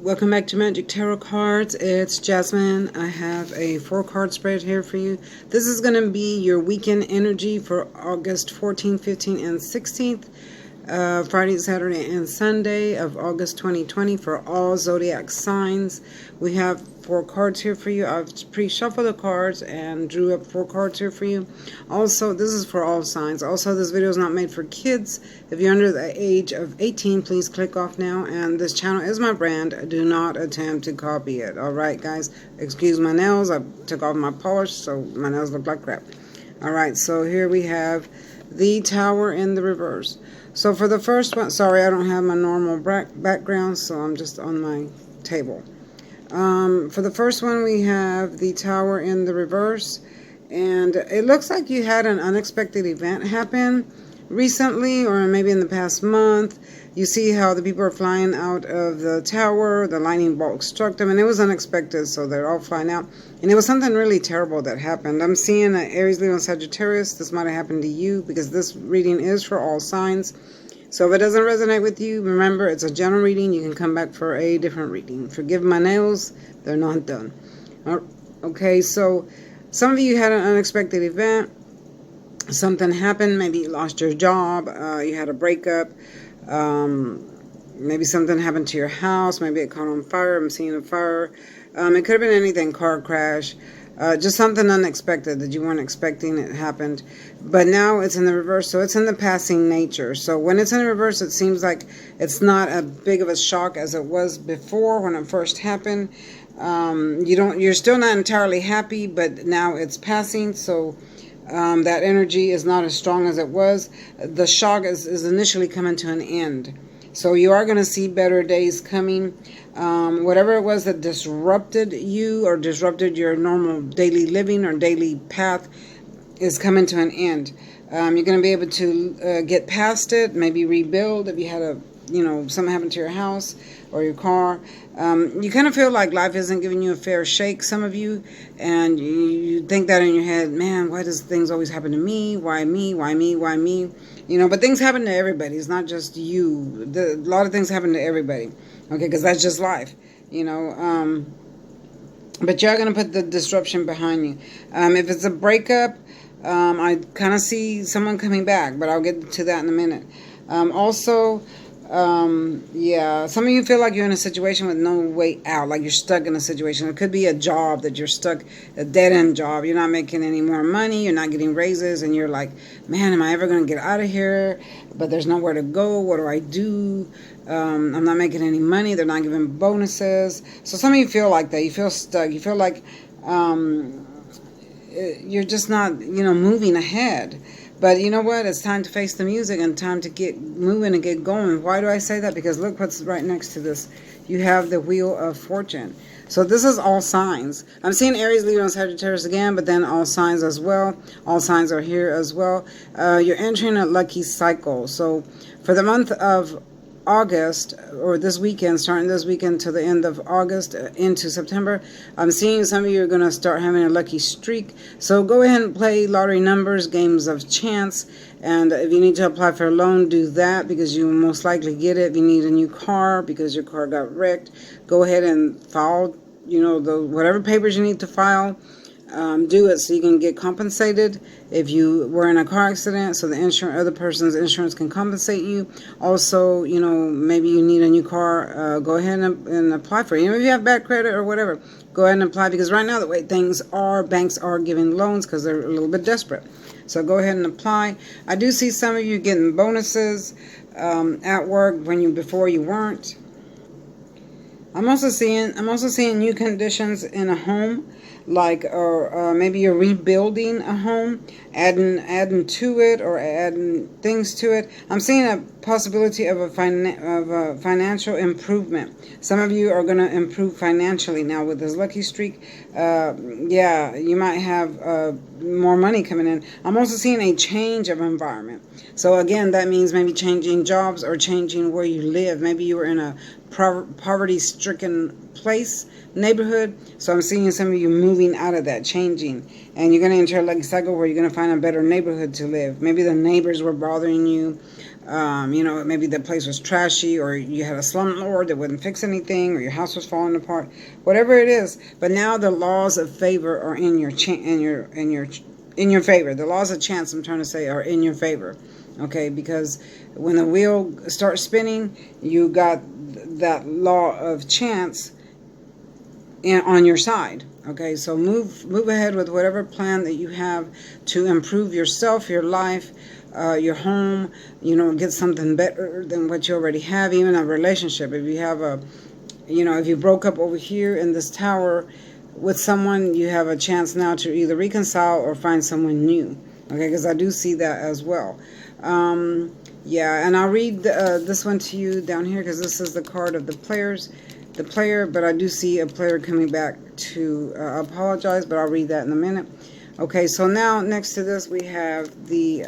Welcome back to Magic Tarot Cards. It's Jasmine. I have a 4-card spread here for you. This is going to be your weekend energy for August 14th, 15th, and 16th. Friday, Saturday, and Sunday of August 2020 for all zodiac signs. We have 4 cards here for you. I've pre-shuffled the cards and drew up 4 cards here for you. Also, this is for all signs. Also, this video is not made for kids. If you're under the age of 18, please click off now. And this channel is my brand. Do not attempt to copy it. Alright, guys? Excuse my nails. I took off my polish, so my nails look like crap. Alright, so here we have the Tower in the reverse. So for the first one, sorry, I don't have my normal background, so I'm just on my table. For the first one, we have the Tower in the reverse, and it looks like you had an unexpected event happen recently, or maybe in the past month. You see how the people are flying out of the tower, the lightning bolt struck them, and it was unexpected, so they're all flying out. And it was something really terrible that happened. I'm seeing an Aries, Leo, and Sagittarius. This might have happened to you, because this reading is for all signs. So if it doesn't resonate with you, remember, it's a general reading. You can come back for a different reading. Forgive my nails, they're not done. Okay, so some of you had an unexpected event. Something happened. Maybe you lost your job. You had a breakup. Maybe something happened to your house. Maybe it caught on fire. I'm seeing a fire. It could have been anything. Car crash. Just something unexpected that you weren't expecting. It happened. But now it's in the reverse. So it's in the passing nature. So when it's in the reverse, it seems like it's not as big of a shock as it was before when it first happened. You're still not entirely happy, but now it's passing. So that energy is not as strong as it was. The shock is initially coming to an end. So you are going to see better days coming. Whatever it was that disrupted you or disrupted your normal daily living or daily path is coming to an end. You're going to be able to get past it, maybe rebuild if you had something happened to your house or your car. You kind of feel like life isn't giving you a fair shake, some of you, and you think that in your head, man, why does things always happen to me? Why me? Why me? Why me? But things happen to everybody. It's not just you. A lot of things happen to everybody, okay, because that's just life, but you're going to put the disruption behind you. If it's a breakup, I kind of see someone coming back, but I'll get to that in a minute. Some of you feel like you're in a situation with no way out, like you're stuck in a situation. It could be a job that you're stuck, a dead-end job. You're not making any more money, you're not getting raises, and you're like, man, am I ever going to get out of here? But there's nowhere to go. What do I do? I'm not making any money. They're not giving bonuses. So some of you feel like that. You feel stuck. You feel like you're just not, moving ahead. But you know what? It's time to face the music and time to get moving and get going. Why do I say that? Because look what's right next to this. You have the Wheel of Fortune. So this is all signs. I'm seeing Aries, Leo, and Sagittarius again, but then all signs as well. All signs are here as well. You're entering a lucky cycle. So for the month of August, or this weekend, starting this weekend to the end of August into September, I'm seeing some of you are going to start having a lucky streak. So go ahead and play lottery numbers, games of chance, and if you need to apply for a loan, do that, because you will most likely get it. If you need a new car because your car got wrecked, go ahead and file, whatever papers you need to file. Do it so you can get compensated if you were in a car accident, so the other person's insurance can compensate you. Also, maybe you need a new car, go ahead and apply for it. If you have bad credit or whatever, go ahead and apply, because right now the way things are, banks are giving loans because they're a little bit desperate. So go ahead and apply. I do see some of you getting bonuses at work before you weren't. I'm also seeing new conditions in a home, like, or maybe you're rebuilding a home, adding to it, or adding things to it. I'm seeing a possibility of a financial improvement. Some of you are going to improve financially now with this lucky streak. You might have more money coming in. I'm also seeing a change of environment. So again, that means maybe changing jobs or changing where you live. Maybe you were in a poverty-stricken place, neighborhood. So I'm seeing some of you moving out of that, changing. And you're going to enter like a cycle where you're going to find a better neighborhood to live. Maybe the neighbors were bothering you. Maybe the place was trashy, or you had a slumlord that wouldn't fix anything, or your house was falling apart. Whatever it is. But now the laws of favor are in your favor. The laws of chance, I'm trying to say, are in your favor. Okay, because when the wheel starts spinning, you got that law of chance on your side. Okay, so move ahead with whatever plan that you have to improve yourself, your life, your home. Get something better than what you already have. Even a relationship. If you have if you broke up over here in this tower with someone, you have a chance now to either reconcile or find someone new. Okay, because I do see that as well. And I'll read this one to you down here, because this is the card of the player, but I do see a player coming back to apologize, but I'll read that in a minute. Okay, so now next to this we have the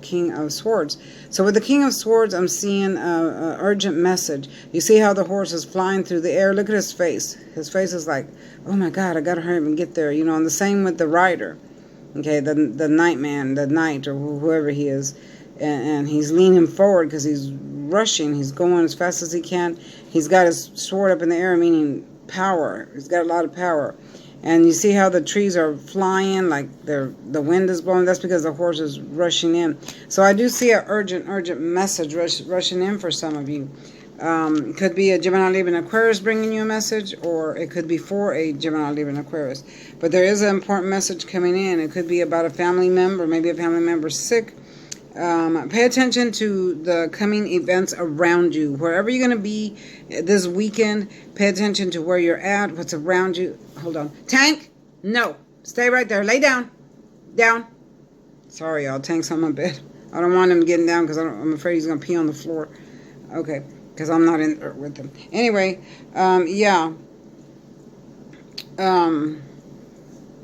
King of Swords. So with the King of Swords, I'm seeing an urgent message. You see how the horse is flying through the air? Look at his face. His face is like, oh my God, I gotta hurry up and get there. And the same with the rider. Okay, the knight, the knight, or whoever he is. And he's leaning forward because he's rushing. He's going as fast as he can. He's got his sword up in the air, meaning power. He's got a lot of power. And you see how the trees are flying, like the wind is blowing? That's because the horse is rushing in. So I do see an urgent message rushing in for some of you. It could be a Gemini, Libra, and Aquarius bringing you a message, or it could be for a Gemini, Libra, and Aquarius. But there is an important message coming in. It could be about a family member, maybe a family member sick. Pay attention to the coming events around you. Wherever you're going to be this weekend, pay attention to where you're at, what's around you. Hold on. Tank? No. Stay right there. Lay down. Down. Sorry, y'all. Tank's on my bed. I don't want him getting down because I'm afraid he's going to pee on the floor. Okay. Because I'm not in there with him. Anyway,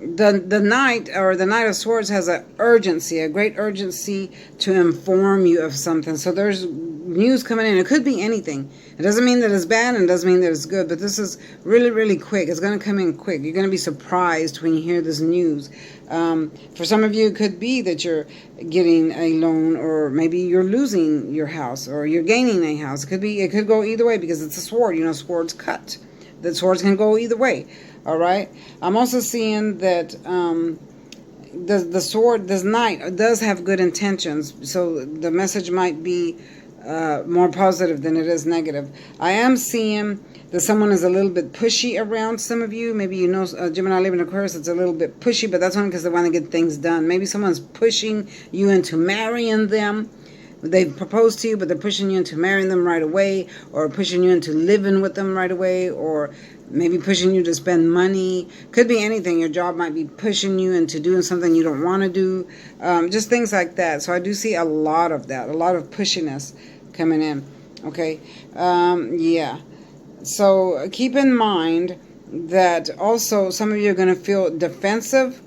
The Knight, or the Knight of Swords, has a great urgency to inform you of something. So there's news coming in. It could be anything. It doesn't mean that it's bad, and it doesn't mean that it's good, but this is really, really quick. It's going to come in quick. You're going to be surprised when you hear this news. For some of you, it could be that you're getting a loan, or maybe you're losing your house, or you're gaining a house. It could go either way, because it's a sword. Swords cut. The swords can go either way. All right. I'm also seeing that the sword, this knight, does have good intentions. So the message might be more positive than it is negative. I am seeing that someone is a little bit pushy around some of you. Maybe Gemini, Libra, and Aquarius, it's a little bit pushy, but that's only because they want to get things done. Maybe someone's pushing you into marrying them. They've proposed to you, but they're pushing you into marrying them right away, or pushing you into living with them right away, or maybe pushing you to spend money. Could be anything. Your job might be pushing you into doing something you don't want to do. Just things like that. So I do see a lot of that, a lot of pushiness coming in. Okay. So keep in mind that also some of you are going to feel defensive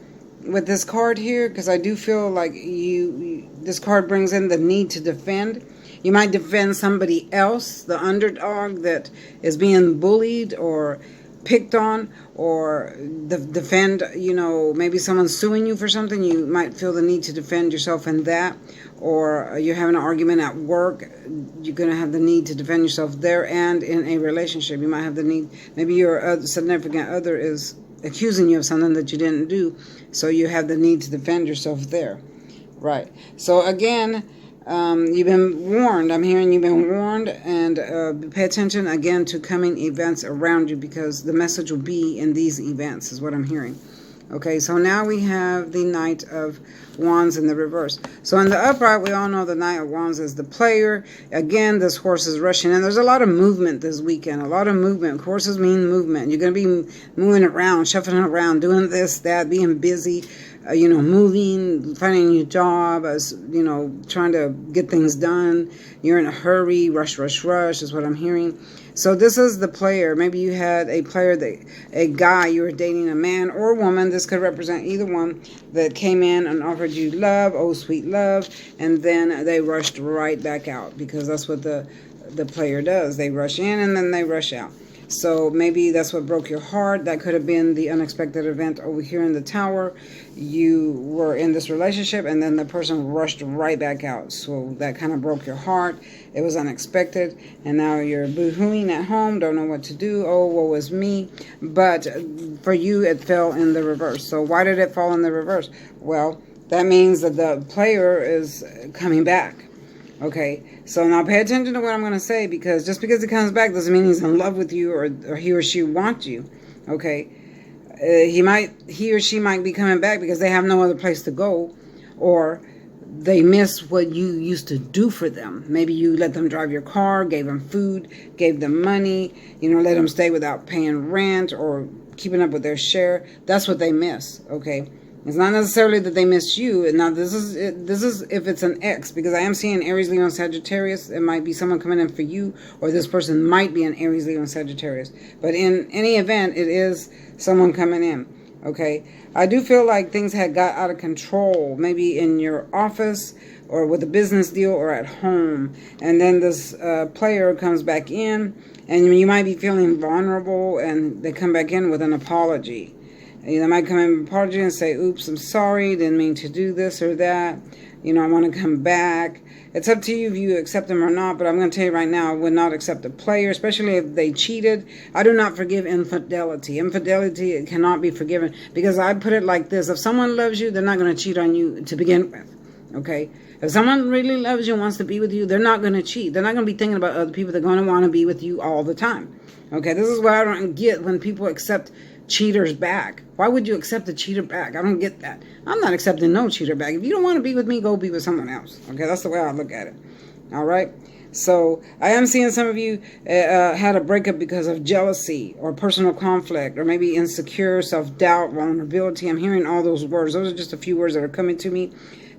with this card here, because I do feel like this card brings in the need to defend. You might defend somebody else, the underdog that is being bullied or picked on, or defend, maybe someone's suing you for something. You might feel the need to defend yourself in that, or you're having an argument at work. You're going to have the need to defend yourself there, and in a relationship. You might have the need, maybe your significant other is accusing you of something that you didn't do, so you have the need to defend yourself there. Right. So again, you've been warned. I'm hearing you've been warned, and pay attention again to coming events around you, because the message will be in these events, is what I'm hearing. Okay, so now we have the Knight of Wands in the reverse. So in the upright, we all know the Knight of Wands is the player. Again, this horse is rushing in. There's a lot of movement this weekend, a lot of movement. Horses mean movement. You're going to be moving around, shuffling around, doing this, that, being busy. moving, finding a new job, as trying to get things done. You're in a hurry, rush, rush, rush is what I'm hearing. So this is the player. Maybe you had a player, a guy you were dating, a man or woman. This could represent either one, that came in and offered you love, oh sweet love, and then they rushed right back out, because that's what the player does. They rush in and then they rush out. So maybe that's what broke your heart. That could have been the unexpected event over here in the tower. You were in this relationship and then the person rushed right back out. So that kind of broke your heart. It was unexpected. And now you're boo-hooing at home, don't know what to do. Oh, woe is me. But for you, it fell in the reverse. So why did it fall in the reverse? Well, that means that the player is coming back. Okay, so now pay attention to what I'm going to say, because just because he comes back doesn't mean he's in love with you, or he or she wants you. Okay, he or she might be coming back because they have no other place to go, or they miss what you used to do for them. Maybe you let them drive your car, gave them food, gave them money, let them stay without paying rent or keeping up with their share. That's what they miss. Okay. It's not necessarily that they miss you. Now, this is if it's an ex, because I am seeing Aries, Leo, and Sagittarius. It might be someone coming in for you, or this person might be an Aries, Leo, and Sagittarius. But in any event, it is someone coming in. Okay, I do feel like things had got out of control, maybe in your office, or with a business deal, or at home. And then this player comes back in, and you might be feeling vulnerable, and they come back in with an apology. They might come in with an apology and say, oops, I'm sorry, didn't mean to do this or that. I want to come back. It's up to you if you accept them or not, but I'm going to tell you right now, I would not accept a player, especially if they cheated. I do not forgive infidelity. Infidelity, it cannot be forgiven, because I put it like this. If someone loves you, they're not going to cheat on you to begin with, okay? If someone really loves you and wants to be with you, they're not going to cheat. They're not going to be thinking about other people. They're going to want to be with you all the time, okay? This is what I don't get when people accept cheaters back. Why would you accept a cheater back? I don't get that. I'm not accepting no cheater back. If you don't want to be with me, go be with someone else. Okay, that's the way I look at it. All right. So I am seeing some of you had a breakup because of jealousy or personal conflict, or maybe insecure, self-doubt, vulnerability. I'm hearing all those words. Those are just a few words that are coming to me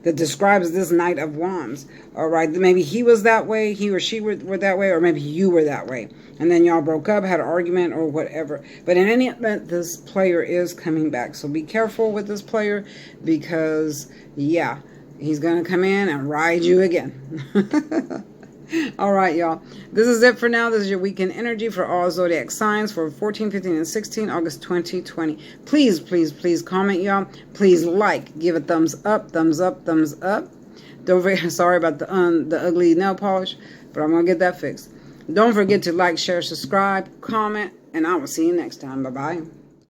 that describes this Knight of Wands. All right, maybe he was that way, he or she were that way, or maybe you were that way. And then y'all broke up, had an argument, or whatever. But in any event, this player is coming back. So be careful with this player, because, yeah, he's going to come in and ride you again. All right, y'all. This is it for now. This is your weekend energy for all zodiac signs for 14, 15, and 16, August 2020. Please, please, please comment, y'all. Please like, give a thumbs up, thumbs up, thumbs up. Don't forget, sorry about the ugly nail polish, but I'm going to get that fixed. Don't forget to like, share, subscribe, comment, and I will see you next time. Bye-bye.